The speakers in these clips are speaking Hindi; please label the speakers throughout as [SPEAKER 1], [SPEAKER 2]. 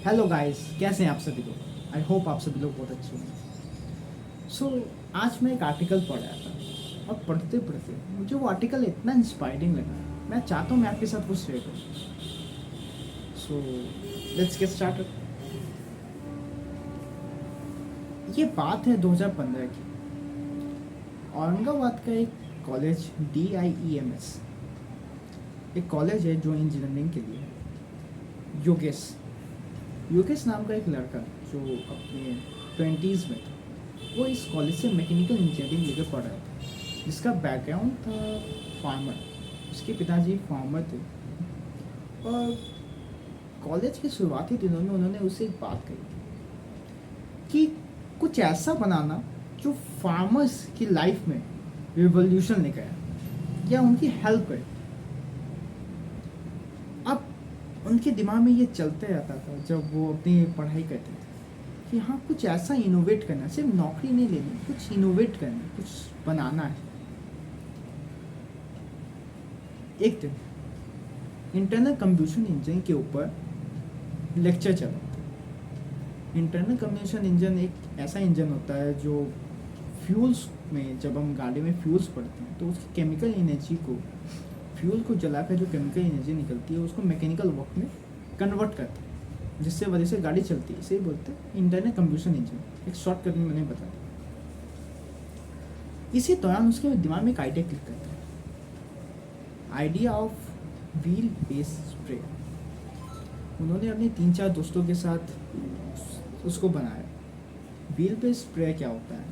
[SPEAKER 1] हेलो गाइस, कैसे हैं आप सभी लोग। आई होप आप सभी लोग बहुत अच्छे होंगे। आज मैं एक आर्टिकल पढ़ रहा था और पढ़ते पढ़ते मुझे वो आर्टिकल इतना इंस्पायरिंग लगा। मैं चाहता हूँ मैं आपके साथ कुछ शेयर करूँ। So let's get started. ये बात है 2015 की। औरंगाबाद का एक कॉलेज DIEMS, एक कॉलेज है जो इंजीनियरिंग के लिए है। योगेश नाम का एक लड़का जो अपने 20s में था, वो इस कॉलेज से मैकेनिकल इंजीनियरिंग लेकर पढ़ रहा था, जिसका बैकग्राउंड था फार्मर। उसके पिताजी फार्मर थे और कॉलेज के शुरुआती दिनों में उन्होंने उससे एक बात कही कि कुछ ऐसा बनाना जो फार्मर्स की लाइफ में रिवॉल्यूशन लेकर आए या उनकी हेल्प करे। अब उनके दिमाग में ये चलते रहता था जब वो अपनी पढ़ाई करते थे कि हाँ, कुछ ऐसा इनोवेट करना, सिर्फ नौकरी नहीं लेनी, कुछ इनोवेट करना, कुछ बनाना है। एक दिन इंटरनल कंप्यूशन इंजन के ऊपर लेक्चर चला। इंटरनल कंप्यूशन इंजन एक ऐसा इंजन होता है जो फ्यूल्स में, जब हम गाड़ी में फ्यूल्स पड़ते हैं तो उसकी केमिकल एनर्जी को, फ्यूल को जलाकर जो केमिकल एनर्जी निकलती है उसको मैकेनिकल वर्क में कन्वर्ट करता है, जिससे वजह से गाड़ी चलती है। इसे बोलते हैं इंटरनल कंप्यूशन इंजन। एक शॉर्टकट में मैंने बताया। इसी दौरान उसके दिमाग में एक आइडिया क्लिक करता है, idea of wheel base spray. उन्होंने अपने 3-4 दोस्तों के साथ उसको बनाया। व्हील बेस स्प्रे क्या होता है?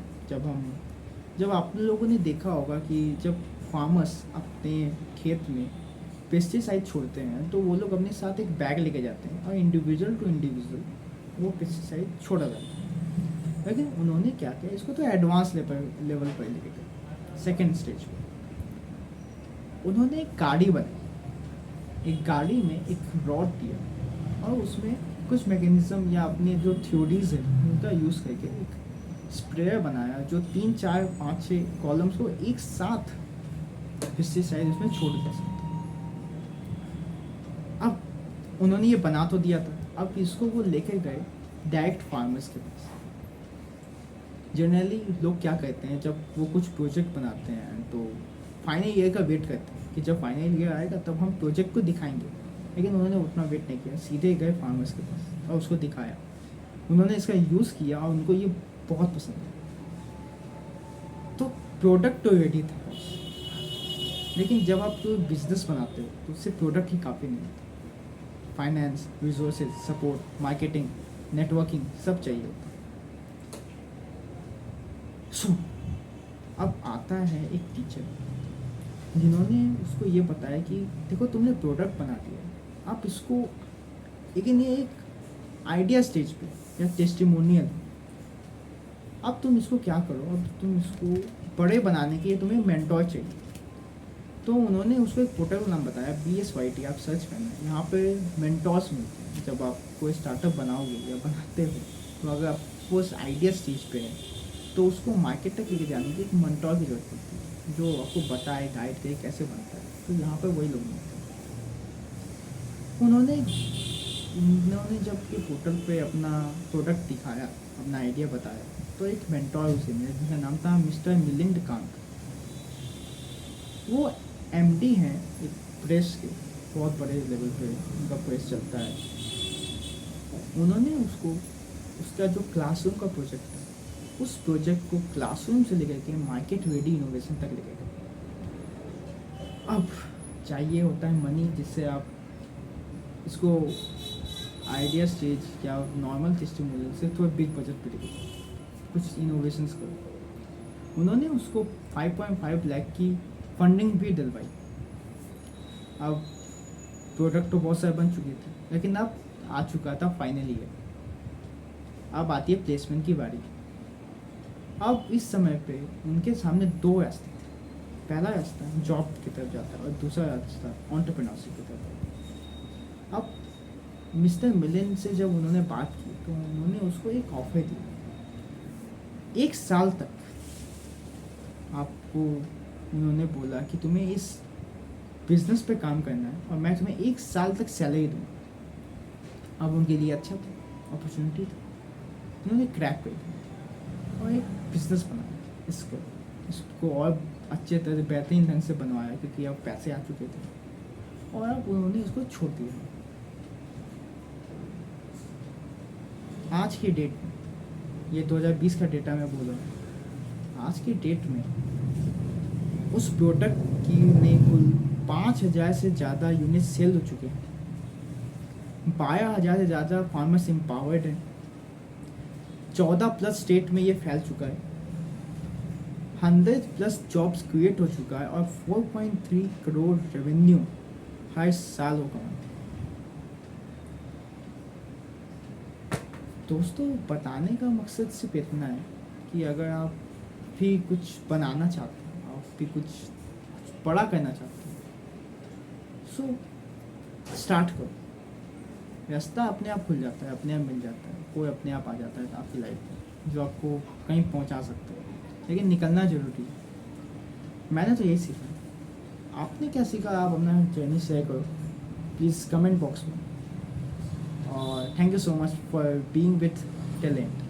[SPEAKER 1] जब आप लोगों ने देखा होगा कि जब फार्मर्स अपने खेत में पेस्टिसाइड छोड़ते हैं तो वो लोग अपने साथ एक बैग लेके जाते हैं और इंडिविजुअल टू इंडिविजुअल वो पेस्टिसाइड छोड़ा जाता है। लेकिन उन्होंने क्या किया, इसको तो एडवांस लेवल पर लेके गए, सेकेंड स्टेज पर। उन्होंने एक गाड़ी बनाई। एक गाड़ी में एक रॉड दिया और उसमें कुछ मैकेनिज्म या अपने जो थ्योरीज है उनका यूज़ करके एक स्प्रेयर बनाया जो 3, 4, 5, 6 कॉलम्स को एक साथ पेस्टिसाइड उसमें छोड़ दिया सकता। अब उन्होंने ये बना तो दिया था, अब इसको वो लेके गए डायरेक्ट फार्मर्स के पास। जनरली लोग क्या कहते हैं, जब वो कुछ प्रोजेक्ट बनाते हैं तो फाइनल ईयर का वेट करते हैं कि जब फाइनल ईयर आएगा तब हम प्रोजेक्ट को दिखाएंगे। लेकिन उन्होंने उतना वेट नहीं किया, सीधे गए फार्मर्स के पास और उसको दिखाया। उन्होंने इसका यूज़ किया और उनको ये बहुत पसंद है। तो प्रोडक्ट तो रेडी था, लेकिन जब आप तो बिजनेस बनाते हो तो उससे प्रोडक्ट ही काफ़ी नहीं होता। Finance, resources, support, marketing, networking सब चाहिए होता है। सो अब आता है एक टीचर जिन्होंने उसको ये बताया कि देखो, तुमने प्रोडक्ट बना दिया, आप इसको, लेकिन ये एक आइडिया स्टेज पे या टेस्टिमोनियल, अब तुम इसको क्या करो, अब तुम इसको बड़े बनाने के लिए तुम्हें मेंटोर चाहिए। तो उन्होंने उसको एक पोर्टल का नाम बताया, BSYT, आप सर्च करना। यहाँ पे मेंटोर्स मिलते हैं। जब आप कोई स्टार्टअप बनाओगे या बनाते हो तो अगर आपको उस आइडिया स्टेज पे है तो उसको मार्केट तक लेके जाने की एक मेंटोर की जरूरत पड़ती है जो आपको बताए, गाइड करे कैसे बनता है। तो यहाँ पर वही लोग मिलते हैं। उन्होंने जब ये पोर्टल पे अपना प्रोडक्ट दिखाया, अपना आइडिया बताया, तो एक मेंटोर उसे मिला जिसका नाम था मिस्टर मिलिंद कांत। वो MD हैं एक प्रेस के, बहुत बड़े लेवल पे उनका प्रेस चलता है। उन्होंने उसको, उसका जो क्लासरूम का प्रोजेक्ट है, उस प्रोजेक्ट को क्लासरूम से लेकर के मार्केट रेडी इनोवेशन तक लेकर गए। अब चाहिए होता है मनी, जिससे आप इसको आइडिया स्टेज या नॉर्मल टेस्टिमोनियल से थोड़ा बिग बजट पे लेके कुछ इनोवेशंस करो। उन्होंने उसको 5.5 लाख की फंडिंग भी दिलवाई। अब प्रोडक्ट तो बहुत सारे बन चुके थे, लेकिन अब आ चुका था फाइनल ईयर। अब आती है प्लेसमेंट की बारी। अब इस समय पे उनके सामने 2 रास्ते थे। पहला रास्ता जॉब की तरफ जाता है और दूसरा रास्ता एंटरप्रेन्योरशिप की तरफ। अब मिस्टर मिलिन से जब उन्होंने बात की तो उन्होंने उसको एक ऑफर दी। 1 साल तक आपको उन्होंने बोला कि तुम्हें इस बिजनेस पे काम करना है और मैं तुम्हें 1 साल तक सैलरी दूँ। अब उनके लिए अच्छा था, अपॉर्चुनिटी था, उन्होंने क्रैक कर दिया और एक बिजनेस बनाया इसको और अच्छे तरह बेहतरीन ढंग से बनवाया, क्योंकि अब पैसे आ चुके थे और अब उन्होंने इसको छोड़ दिया। आज की डेट में, ये 2020 का डेटा मैं बोल रहा हूँ, आज की डेट में उस प्रोडक्ट की ने कुल 5,000 से ज़्यादा यूनिट सेल हो चुके हैं, 12,000 से ज़्यादा फार्मर्स एम्पावर्ड हैं, 14+ स्टेट में ये फैल चुका है, 100+ जॉब्स क्रिएट हो चुका है और 4.3 करोड़ रेवेन्यू हर साल हो कमाते हैं। दोस्तों, बताने का मकसद सिर्फ इतना है कि अगर आप भी कुछ बनाना चाहते हैं, आप भी कुछ बड़ा करना चाहते हैं, सो स्टार्ट करो। रास्ता अपने आप खुल जाता है, अपने आप मिल जाता है, कोई अपने आप आ जाता है आपकी लाइफ में जो आपको कहीं पहुंचा सकता है, लेकिन निकलना ज़रूरी है। मैंने तो यही सीखा। आपने क्या सीखा, आप अपना जर्नी शेयर करो प्लीज़ कमेंट बॉक्स में। और thank you so much for being with talent.